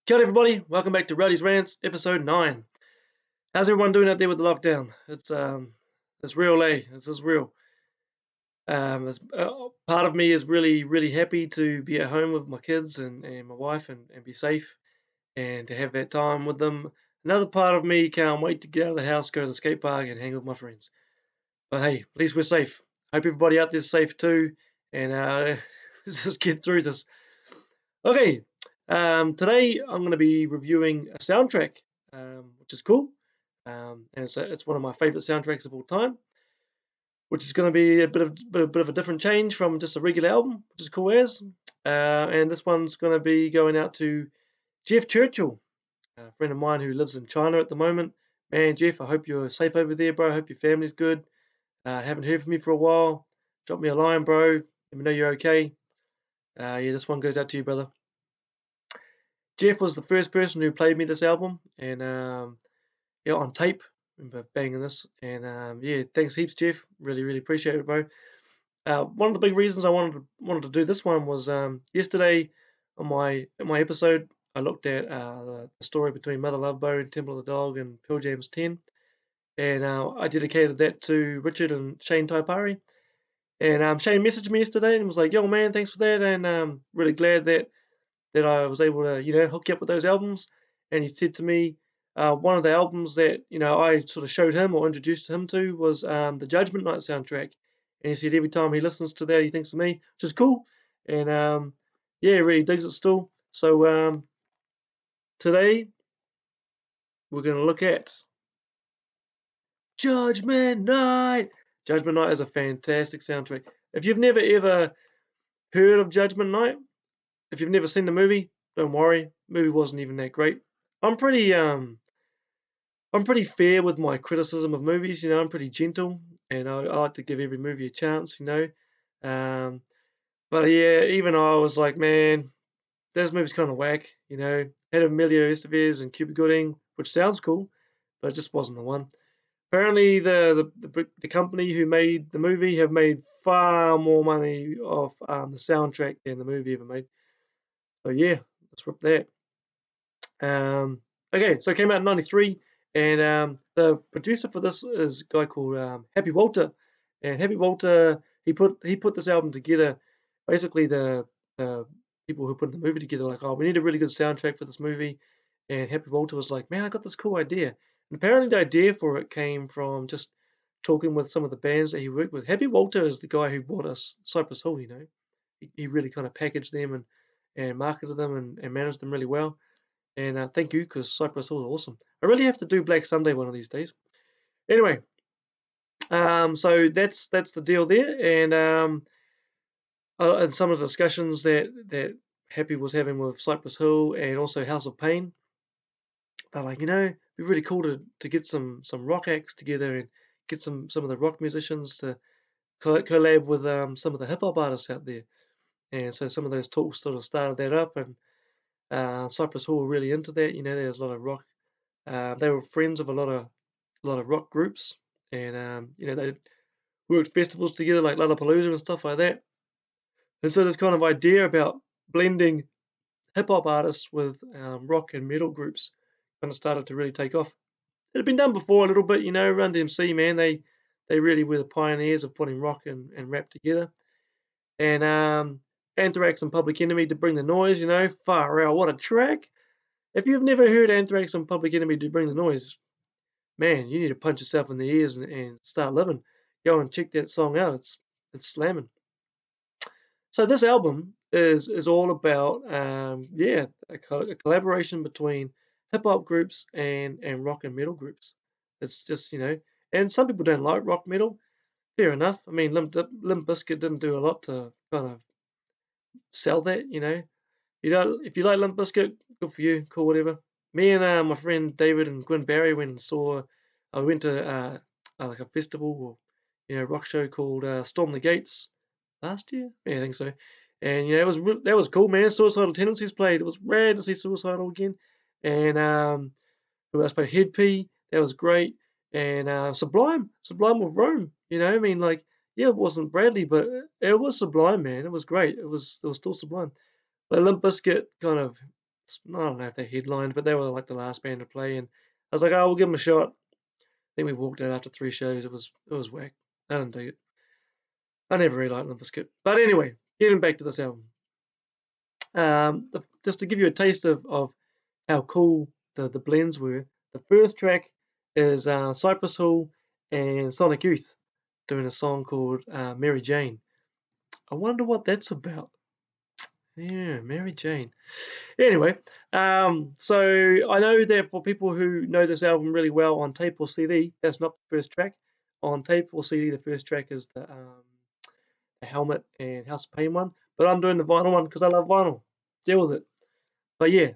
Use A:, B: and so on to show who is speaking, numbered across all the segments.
A: Kia ora everybody, welcome back to Rowdy's Rants, episode 9. How's everyone doing out there with the lockdown? It's real, eh? This is real. Part of me is really happy to be at home with my kids and my wife and be safe and to have that time with them. Another part of me can't wait to get out of the house, go to the skate park and hang with my friends. But hey, at least we're safe. Hope everybody out there's safe too, and let's just get through this. Okay, today I'm going to be reviewing a soundtrack, which is cool, and it's one of my favorite soundtracks of all time, which is going to be a bit of a different change from just a regular album, which is cool as. And this one's going to be going out to Jeff Churchill, a friend of mine who lives in China at the moment. Man, Jeff, I hope you're safe over there, bro. I hope your family's good. Haven't heard from you for a while. Drop me a line, bro. Let me know you're okay. Yeah, this one goes out to you, brother. Jeff was the first person who played me this album, and yeah, on tape. I remember banging this, and yeah, thanks heaps, Jeff. Really appreciate it, bro. One of the big reasons I wanted to do this one was yesterday on my episode, I looked at the story between Mother Love Bone, Temple of the Dog, and Pearl Jam's 10, and I dedicated that to Richard and Shane Taipari. And Shane messaged me yesterday and was like, "Yo, man, thanks for that," and really glad that I was able to, hook you up with those albums. And he said to me, one of the albums that, I sort of showed him or introduced him to was the Judgement Night soundtrack. And he said every time he listens to that, he thinks of me, which is cool. And yeah, really digs it still. So today we're going to look at Judgement Night. Judgement Night is a fantastic soundtrack. If you've never ever heard of Judgement Night, if you've never seen the movie, don't worry. The movie wasn't even that great. I'm pretty fair with my criticism of movies. I'm pretty gentle, and I like to give every movie a chance. But yeah, even I was like, man, this movie's kind of whack. Had Emilio Estevez and Cuba Gooding, which sounds cool, but it just wasn't the one. Apparently, the company who made the movie have made far more money off the soundtrack than the movie ever made. So yeah, let's rip that. Okay, so it came out in '93, and the producer for this is a guy called Happy Walter. And Happy Walter, he put this album together. Basically, the people who put the movie together, like, oh, we need a really good soundtrack for this movie. And Happy Walter was like, man, I got this cool idea. And apparently, the idea for it came from just talking with some of the bands that he worked with. Happy Walter is the guy who bought us Cypress Hall. He really kind of packaged them and marketed them and managed them really well. And thank you, because Cypress Hall is awesome. I really have to do Black Sunday one of these days. Anyway, so that's the deal there. And some of the discussions that Happy was having with Cypress Hill and also House of Pain, they're like, it'd be really cool to get some rock acts together and get some of the rock musicians to collab with some of the hip hop artists out there. And so some of those talks sort of started that up, and Cypress Hill were really into that. There's a lot of rock. They were friends of a lot of rock groups, and they worked festivals together like Lollapalooza and stuff like that. And so this kind of idea about blending hip hop artists with rock and metal groups kind of started to really take off. It had been done before a little bit, Run DMC, man, they really were the pioneers of putting rock and rap together. And Anthrax and Public Enemy to Bring the Noise, far out, what a track! If you've never heard Anthrax and Public Enemy to Bring the Noise, man, you need to punch yourself in the ears and start living. Go and check that song out. It's slamming. So this album is all about a collaboration between hip hop groups and rock and metal groups. It's just and some people don't like rock metal. Fair enough. I mean, Limp Bizkit didn't do a lot to kind of sell that. If you like Limp Bizkit, good for you. Cool, whatever. Me and my friend David and Gwen Barry went to like a festival or rock show called Storm the Gates last year. Yeah, I think so. And that was cool, man. Suicidal Tendencies played. It was rad to see Suicidal again. And who else played? Head P. That was great. And Sublime with Rome. I mean, like, yeah, it wasn't Bradley, but it was Sublime, man. It was great. It was still Sublime. But Limp Bizkit kind of I don't know if they headlined, but they were like the last band to play, and I was like, oh, we'll give them a shot. Then we walked out after 3 shows. It was whack. I didn't dig it. I never really liked Limp Bizkit. But anyway, getting back to this album. Just to give you a taste of how cool the blends were. The first track is Cypress Hall and Sonic Youth doing a song called Mary Jane. I wonder what that's about. Yeah, Mary Jane. Anyway, so I know that for people who know this album really well on tape or CD, that's not the first track. On tape or CD, the first track is the Helmet and House of Pain one, but I'm doing the vinyl one because I love vinyl. Deal with it. But yeah,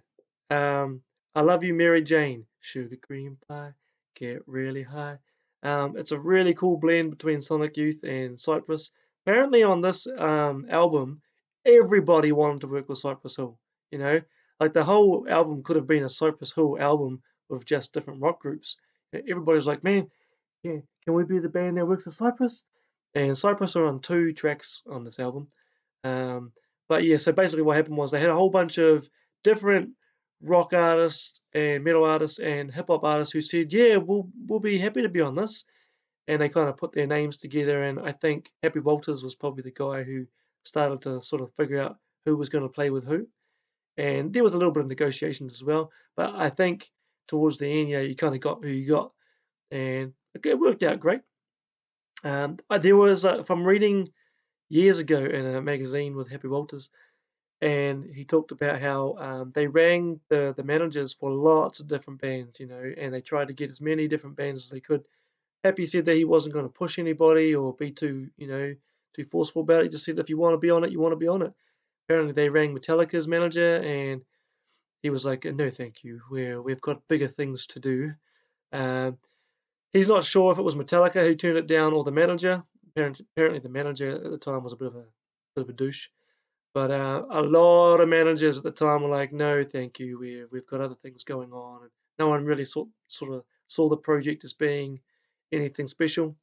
A: I love you, Mary Jane. Sugar cream pie, get really high. It's a really cool blend between Sonic Youth and Cypress. Apparently, on this album, everybody wanted to work with Cypress Hill. You know, like the whole album could have been a Cypress Hill album with just different rock groups. Everybody's like, man, yeah, can we be the band that works with Cypress? And Cypress are on 2 tracks on this album. Um, but yeah, so basically what happened was they had a whole bunch of different rock artists and metal artists and hip hop artists who said, yeah, we'll be happy to be on this. And they kind of put their names together. And I think Happy Walters was probably the guy who started to sort of figure out who was going to play with who. And there was a little bit of negotiations as well. But I think towards the end, yeah, you kind of got who you got. And it worked out great. There was, from reading years ago in a magazine with Happy Walters, and he talked about how they rang the managers for lots of different bands, and they tried to get as many different bands as they could. Happy said that he wasn't going to push anybody or be too forceful about it. He just said if you want to be on it, you want to be on it. Apparently, they rang Metallica's manager, and he was like, "No, thank you. We've got bigger things to do." Um, he's not sure if it was Metallica who turned it down or the manager. Apparently, the manager at the time was a bit of a douche. But a lot of managers at the time were like, "No, thank you. We've got other things going on." And no one really sort of saw the project as being anything special.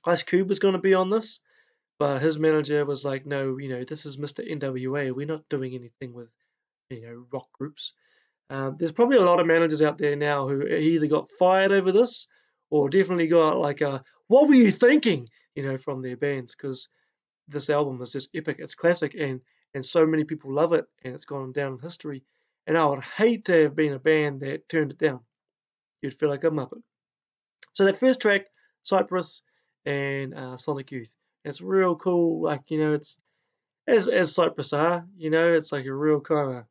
A: Ice Cube was going to be on this, but his manager was like, "No, this is Mr. NWA. We're not doing anything with rock groups." There's probably a lot of managers out there now who either got fired over this or definitely got like a "What were you thinking?" from their bands, because this album is just epic. It's classic, and so many people love it, and it's gone down in history. And I would hate to have been a band that turned it down. You'd feel like a muppet. So that first track, Cypress and Sonic Youth, it's real cool. Like it's as Cypress are. It's like a real kind of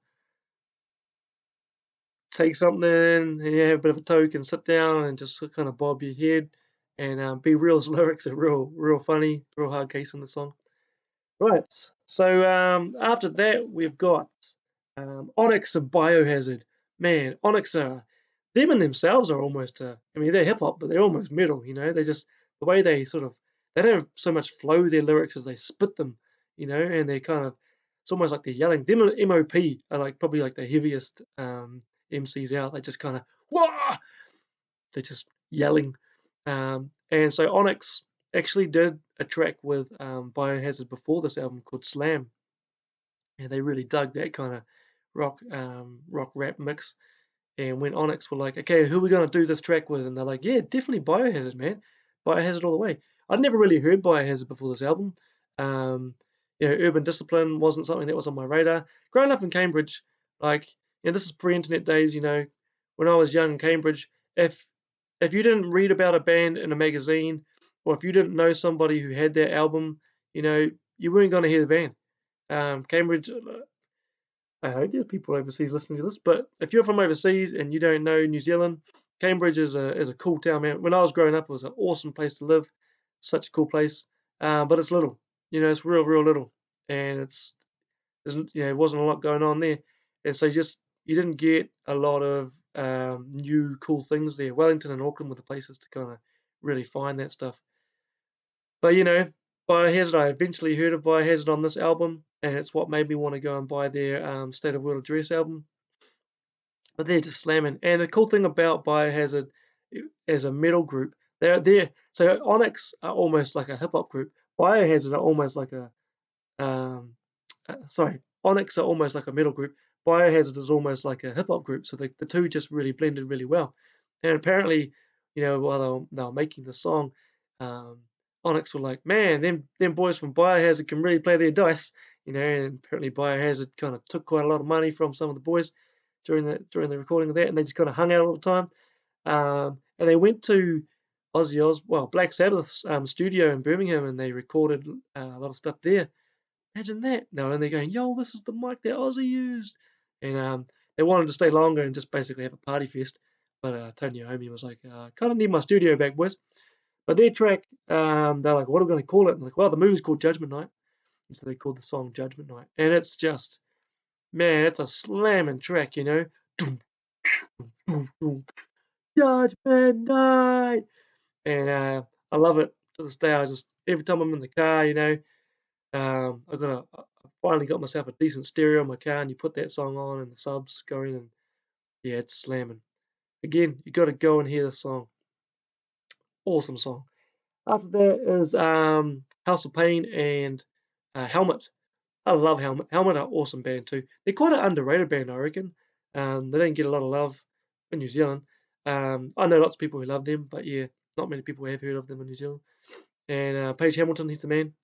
A: take something and you have a bit of a toke and sit down and just kind of bob your head. And Be Real's lyrics are real funny, real hard case in the song. Right. So after that, we've got Onyx and Biohazard. Man, Onyx are them and themselves are almost. I mean, they're hip hop, but they're almost metal. They just the way they don't have so much flow their lyrics as they spit them. And they kind of it's almost like they're yelling. Them and MOP are like probably like the heaviest MCs out. They just kind of wah. They're just yelling. And so Onyx actually did a track with Biohazard before this album called Slam, and they really dug that kind of rock rap mix. And when Onyx were like, okay, who are we gonna do this track with? And they're like, yeah, definitely Biohazard, man. Biohazard all the way. I'd never really heard Biohazard before this album. Urban Discipline wasn't something that was on my radar. Growing up in Cambridge, like, this is pre-internet days. When I was young in Cambridge, if you didn't read about a band in a magazine, or if you didn't know somebody who had their album, you weren't going to hear the band. Cambridge, I hope there's people overseas listening to this, but if you're from overseas and you don't know New Zealand, Cambridge is a cool town, man. When I was growing up, it was an awesome place to live, such a cool place, but it's little, it's real little, and it wasn't a lot going on there, and so you didn't get a lot of new cool things there. Wellington and Auckland were the places to kind of really find that stuff. But Biohazard, I eventually heard of Biohazard on this album, and it's what made me want to go and buy their State of World Address album. But they're just slamming. And the cool thing about Biohazard as a metal group, so Onyx are almost like a hip hop group. Biohazard are almost like Onyx are almost like a metal group. Biohazard is almost like a hip hop group, so the two just really blended really well. And apparently, while they were making the song, um, Onyx were like, man, them boys from Biohazard can really play their dice, and apparently Biohazard kind of took quite a lot of money from some of the boys during the recording of that, and they just kind of hung out all the time. And they went to Black Sabbath's studio in Birmingham, and they recorded a lot of stuff there. Imagine that. No, and they're going, yo, this is the mic that Ozzy used. And they wanted to stay longer and just basically have a party fest. But Tony Iommi was like, kind of need my studio back, boys. But their track, they're like, what are we going to call it? And like, well, the movie's called Judgment Night. And so they called the song Judgment Night. And it's just, man, it's a slamming track, Judgment Night. And I love it to this day. Every time I'm in the car, I finally got myself a decent stereo in my car, and you put that song on, and the subs going, and yeah, it's slamming. Again, you got to go and hear the song. Awesome song. After that is House of Pain and Helmet. I love Helmet. Helmet are awesome band too. They're quite an underrated band, I reckon. They don't get a lot of love in New Zealand. I know lots of people who love them, but yeah, not many people have heard of them in New Zealand. And Page Hamilton, he's the man.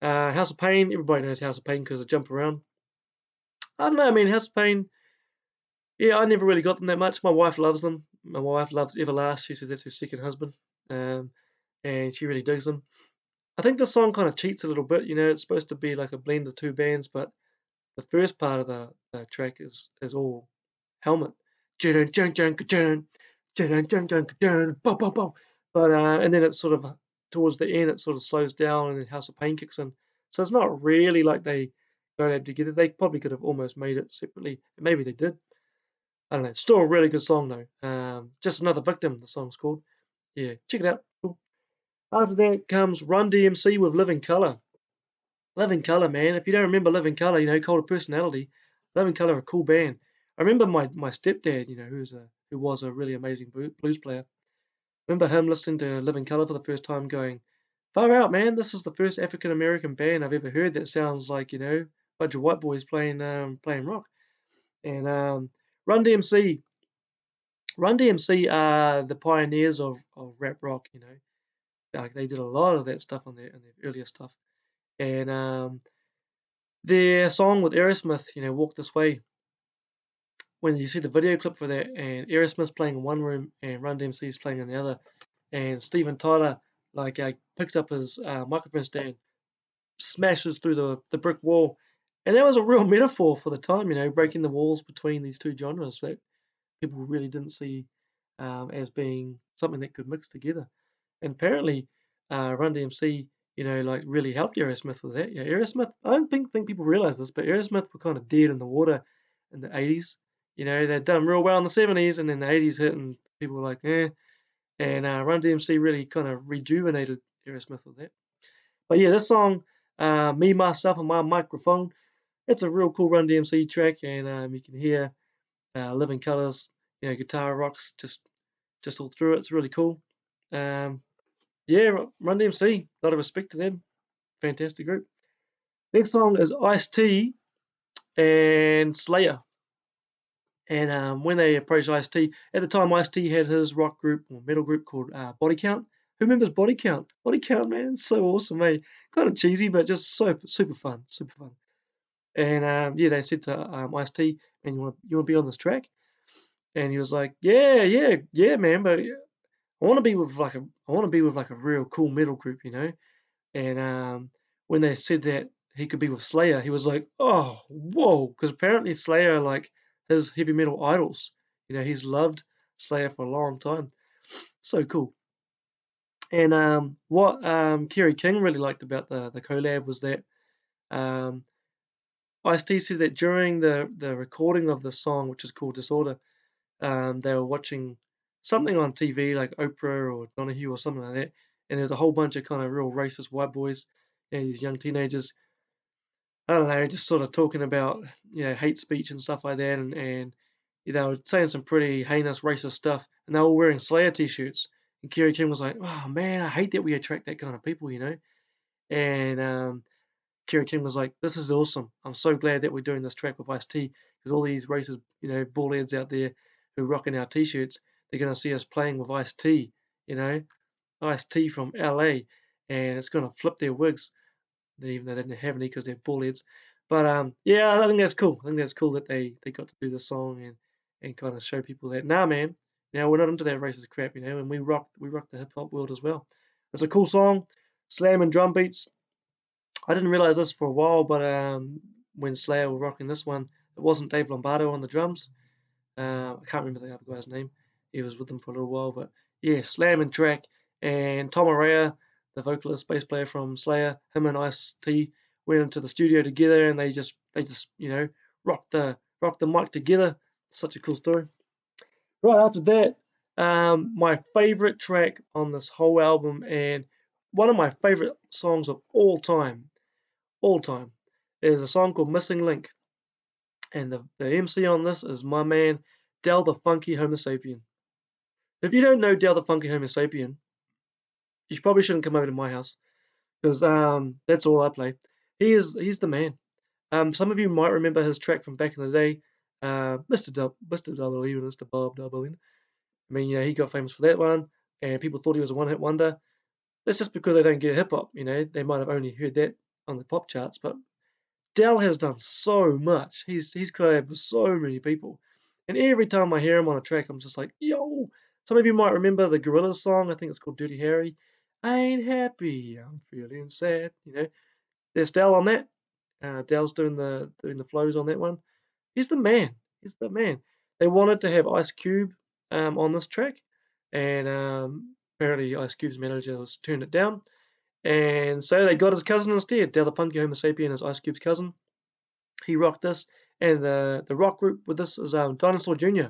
A: House of Pain, everybody knows House of Pain because they jump around. I don't know, I mean, House of Pain, yeah, I never really got them that much. My wife loves them. My wife loves Everlast. She says that's her second husband. Um, and she really digs them. I think the song kind of cheats a little bit. It's supposed to be like a blend of two bands, but the first part of the track is all Helmet. But and then it's sort of towards the end, it sort of slows down, and then House of Pain kicks in. So it's not really like they go out together. They probably could have almost made it separately. Maybe they did. I don't know. Still a really good song though. Just Another Victim, the song's called. Yeah, check it out. Cool. After that comes Run DMC with Living Colour. Living Colour, man. If you don't remember Living Colour, Cult of Personality, Living Colour are a cool band. I remember my stepdad, who was a really amazing blues player. Remember him listening to Living Colour for the first time, going, "Far out, man! This is the first African American band I've ever heard that sounds like a bunch of white boys playing rock." And Run DMC, Run DMC are the pioneers of rap rock. Like they did a lot of that stuff on their earlier stuff. And their song with Aerosmith, Walk This Way, when you see the video clip for that, and Aerosmith's playing in one room and Run DMC's playing in the other, and Steven Tyler picks up his microphone stand, smashes through the brick wall, and that was a real metaphor for the time, breaking the walls between these two genres that people really didn't see as being something that could mix together. And apparently, Run DMC, really helped Aerosmith with that. Yeah, Aerosmith, I don't think people realize this, but Aerosmith were kind of dead in the water in the 80s. They'd done real well in the 70s, and then the 80s hit, and people were like, eh. And Run DMC really kind of rejuvenated Aerosmith with that. But yeah, this song, Me, Myself, and My Microphone, it's a real cool Run DMC track, and you can hear Living Colours, guitar rocks just all through it. It's really cool. Yeah, Run DMC, a lot of respect to them. Fantastic group. Next song is Ice-T and Slayer. And when they approached Ice-T, at the time Ice-T had his rock group or metal group called Body Count. Who remembers Body Count? Body Count, man, so awesome, mate. Kind of cheesy, but just so super fun, super fun. And yeah, they said to Ice-T, "And you want to be on this track?" And he was like, "Yeah, man, but I want to be with like a real cool metal group, And when they said that he could be with Slayer, he was like, "Oh, whoa!" Because apparently Slayer are like his heavy metal idols. He's loved Slayer for a long time. So cool. And what Kerry King really liked about the collab was that Ice-T said that during the recording of the song, which is called Disorder, they were watching something on TV like Oprah or Donahue or something like that, and there's a whole bunch of kind of real racist white boys, these young teenagers, I don't know, just sort of talking about hate speech and stuff like that, and they were saying some pretty heinous racist stuff, and they were all wearing Slayer t-shirts. And Kerry King was like, "Oh man, I hate that we attract that kind of people." And Kerry King was like, "This is awesome. I'm so glad that we're doing this track with Ice-T because all these racist, ball heads out there who are rocking our t-shirts, they're gonna see us playing with Ice-T, Ice-T from LA, and it's gonna flip their wigs, even though they didn't have any because they're ball heads. But yeah, I think that's cool. I think that's cool that they got to do this song and kind of show people that, nah, man, we're not into that racist crap, and we rock the hip hop world as well. It's a cool song, slam and drum beats. I didn't realize this for a while, but when Slayer were rocking this one, it wasn't Dave Lombardo on the drums. I can't remember the other guy's name. He was with them for a little while, but yeah, slamming track. And Tom Araya, the vocalist, bass player from Slayer, him and Ice-T went into the studio together, and they just rocked the mic together. Such a cool story. Right after that, my favorite track on this whole album, and one of my favorite songs of all time, is a song called Missing Link. And the MC on this is my man, Del the Funky Homo Sapien. If you don't know Del the Funky Homo Sapien, you probably shouldn't come over to my house, because that's all I play. He's the man. Some of you might remember his track from back in the day, Mr. Double E, Mr. Bob Double E. I mean, he got famous for that one, and people thought he was a one-hit wonder. That's just because they don't get hip hop. They might have only heard that on the pop charts, but Del has done so much. He's collabed with so many people, and every time I hear him on a track, I'm just like, yo. Some of you might remember the Gorillaz song. I think it's called Dirty Harry. I ain't happy, I'm feeling sad. There's Del on that. Del's doing the flows on that one. He's the man. He's the man. They wanted to have Ice Cube on this track, and apparently Ice Cube's manager was turned it down, and so they got his cousin instead. Del the Funky Homo Sapien is Ice Cube's cousin. He rocked this, and the rock group with this is Dinosaur Jr.,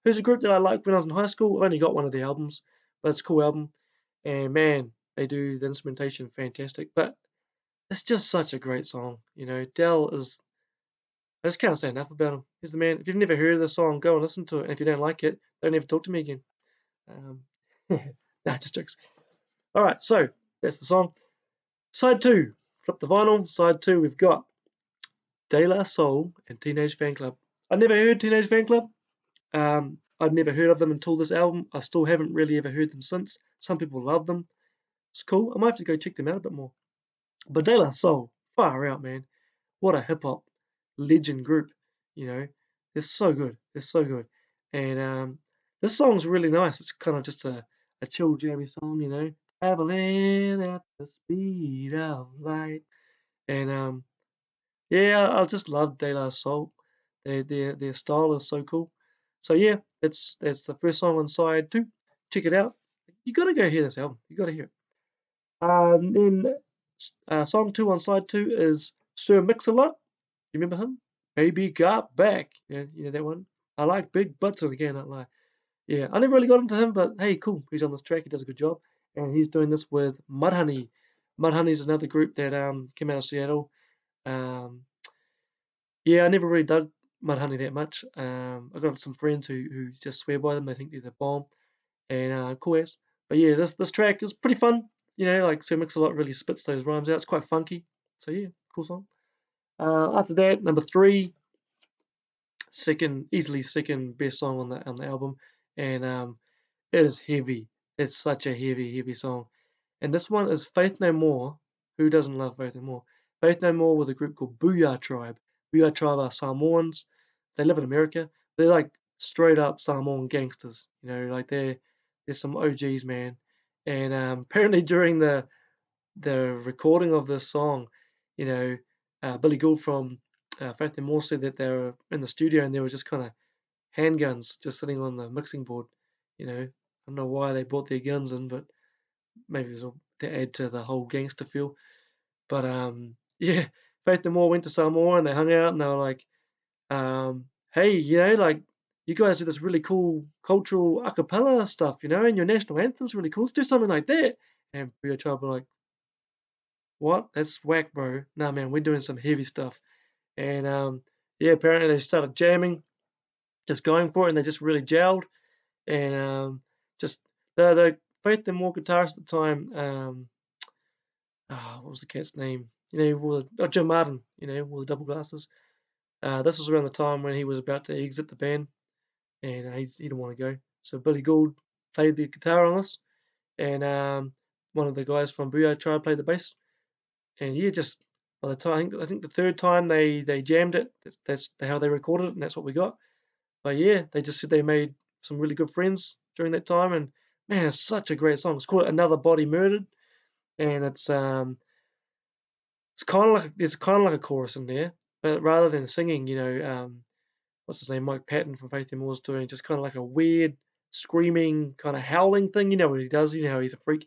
A: who's a group that I liked when I was in high school. I've only got one of their albums, but it's a cool album, and man, they do the instrumentation fantastic. But it's just such a great song. Del is. I just can't say enough about him. He's the man. If you've never heard of the song, go and listen to it. And if you don't like it, don't ever talk to me again. Um, nah, just jokes. All right, so that's the song. Side 2, flip the vinyl. Side 2, we've got De La Soul and Teenage Fanclub. I never heard Teenage Fanclub. I'd never heard of them until this album. I still haven't really ever heard them since. Some people love them. It's cool. I might have to go check them out a bit more. But De La Soul, far out, man. What a hip hop legend group. They're so good. They're so good. And this song's really nice. It's kind of just a chill, jammy song. Traveling at the speed of light. And yeah, I just love De La Soul. Their style is so cool. So yeah, that's the first song on side 2. Check it out. You gotta go hear this album. You gotta hear it. Then song 2 on side 2 is Sir Mix-a-Lot. You remember him? Baby Got Back. Yeah, that one. I like big butts, so I cannot lie. Yeah, I never really got into him, but hey, cool. He's on this track. He does a good job, and he's doing this with Mudhoney. Mudhoney's another group that came out of Seattle. Um, yeah, I never really dug Mudhoney that much. I got some friends who just swear by them. They think they're the bomb, and cool as. But yeah, this track is pretty fun. Like Sir Mix-a-Lot really spits those rhymes out. It's quite funky. So yeah, cool song. After that, number 3, easily second best song on the album, and it is heavy. It's such a heavy song, and this one is Faith No More. Who doesn't love Faith No More? Faith No More with a group called Booyah Tribe. Booyah Tribe are Samoans. They live in America. They're like straight up Samoan gangsters. Like they're some OGs, man. And apparently during the recording of this song, Billy Gould from Faith No More said that they were in the studio and there were just kind of handguns just sitting on the mixing board. I don't know why they brought their guns in, but maybe it was to add to the whole gangster feel. But yeah, Faith No More went to Samoa and they hung out and they were like, hey, like you guys do this really cool cultural a cappella stuff, and your national anthem's really cool. Let's do something like that. And Booyah Tribe were like, what? That's whack, bro. Nah, man, we're doing some heavy stuff. And yeah, apparently they started jamming, just going for it, and they just really gelled. And just the Faith No More guitarist at the time, what was the cat's name? Jim Martin, wore the double glasses. This was around the time when he was about to exit the band, and he didn't want to go. So Billy Gould played the guitar on this, and one of the guys from Booyah Tribe played the bass. And yeah, just by the time I think the third time they jammed it, that's how they recorded it, and that's what we got. But yeah, they just said they made some really good friends during that time, and man, it's such a great song. It's called Another Body Murdered, and it's kind of like there's kind of like a chorus in there, but rather than singing, what's his name, Mike Patton from Faith No More's doing just kind of like a weird screaming kind of howling thing. You know what he does? You know how he's a freak,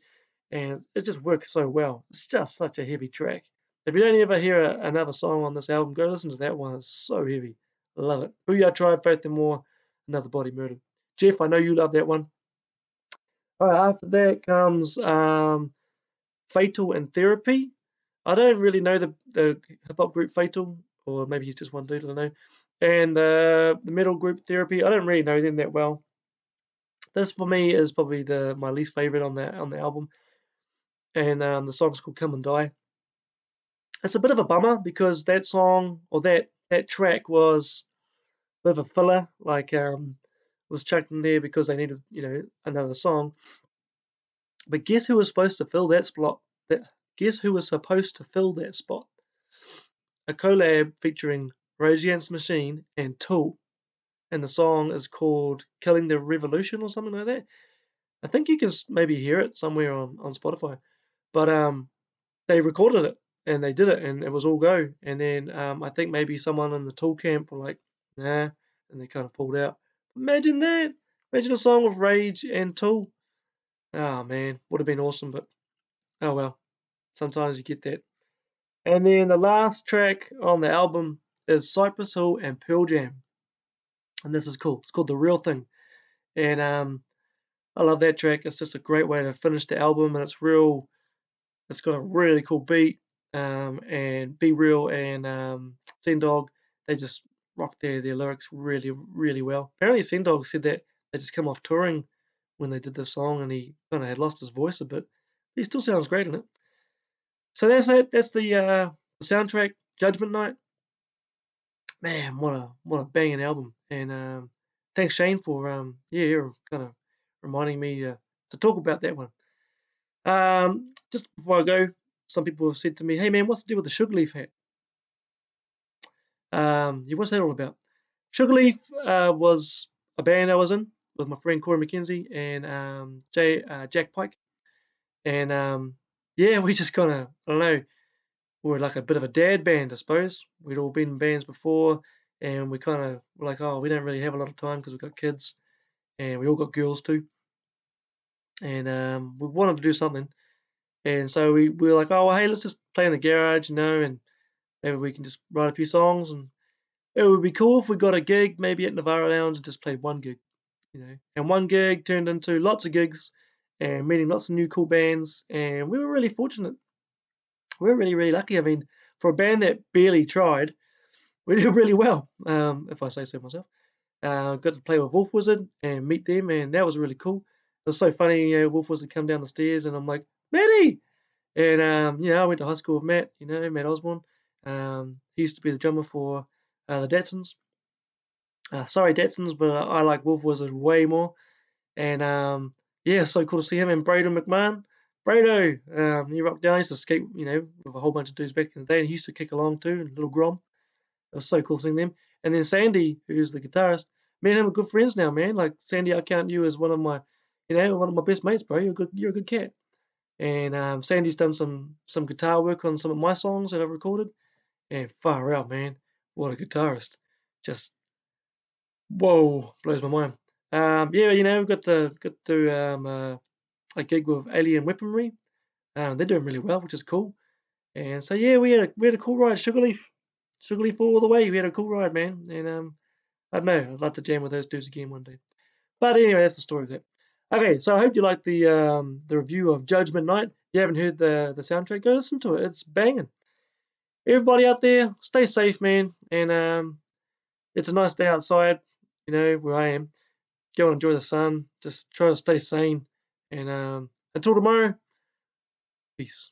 A: and it just works so well. It's just such a heavy track. If you don't ever hear another song on this album, go listen to that one. It's so heavy. I love it. Booyah Tribe, Faith No More, Another Body Murdered. Jeff, I know you love that one. All right, after that comes Fatal and Therapy. I don't really know the hip hop group Fatal, or maybe he's just one dude, I don't know. And the metal group Therapy, I don't really know them that well. This for me is probably my least favorite on the album, and the song's called "Come and Die." It's a bit of a bummer because that song or that track was a bit of a filler, like was chucked in there because they needed another song. But guess who was supposed to fill that spot? Guess who was supposed to fill that spot? A collab featuring Rage Against the Machine and Tool, and the song is called "Killing the Revolution" or something like that. I think you can maybe hear it somewhere on Spotify, but they recorded it and they did it and it was all go. And then I think maybe someone in the Tool camp were like, nah, and they kind of pulled out. Imagine that! Imagine a song with Rage and Tool. Oh man, would have been awesome, but oh well. Sometimes you get that. And then the last track on the album is Cypress Hall and Pearl Jam. And this is cool. It's called The Real Thing. And I love that track. It's just a great way to finish the album, and it's got a really cool beat. And Be Real and Sen Dog, they just rock their lyrics really, really well. Apparently Sen Dog said that they just come off touring when they did this song, and he kind of had lost his voice a bit. But he still sounds great in it. So that's it. That's the soundtrack, Judgement Night. Man, what a banging album! And thanks Shane for yeah, kind of reminding me to talk about that one. Just before I go, some people have said to me, "Hey man, what's the deal with the Sugarleaf hat?" Yeah, what's that all about? Sugarleaf was a band I was in with my friend Corey McKenzie and Jack Pike, and yeah, we just kind of I don't know, we were like a bit of a dad band, I suppose. We'd all been in bands before, and we kind of were like, oh, we don't really have a lot of time because we've got kids, and we all got girls too, and we wanted to do something. And so we were like, oh, well, hey, let's just play in the garage, and maybe we can just write a few songs. And it would be cool if we got a gig, maybe at Navarro Lounge, and just played one gig. And one gig turned into lots of gigs and meeting lots of new cool bands. And we were really fortunate. We were really, really lucky. I mean, for a band that barely tried, we did really well, if I say so myself. Got to play with Wolf Wizard and meet them, and that was really cool. It was so funny, Wolf Wizard come down the stairs, and I'm like, Matty! And I went to high school with Matt, Matt Osborne. He used to be the drummer for the Datsuns. Sorry, Datsuns, but I like Wolf Wizard way more. And yeah, so cool to see him and Brado McMahon. Brado, he rocked down. He used to skate, with a whole bunch of dudes back in the day, and he used to kick along too, and Little Grom. It was so cool seeing them. And then Sandy, who's the guitarist, me and him are good friends now, man. Like Sandy, I count you as one of my, one of my best mates, bro. You're a good cat. And Sandy's done some guitar work on some of my songs that I've recorded, and far out, man, what a guitarist! Just whoa, blows my mind. Yeah, we got to a gig with Alien Weaponry. They're doing really well, which is cool. And so yeah, we had a cool ride, Sugarleaf all the way. We had a cool ride, man. And I don't know, I'd love to jam with those dudes again one day. But anyway, that's the story of that. Okay, so I hope you liked the review of Judgement Night. If you haven't heard the soundtrack, go listen to it. It's banging. Everybody out there, stay safe, man. And it's a nice day outside, where I am. Go and enjoy the sun. Just try to stay sane. And until tomorrow, peace.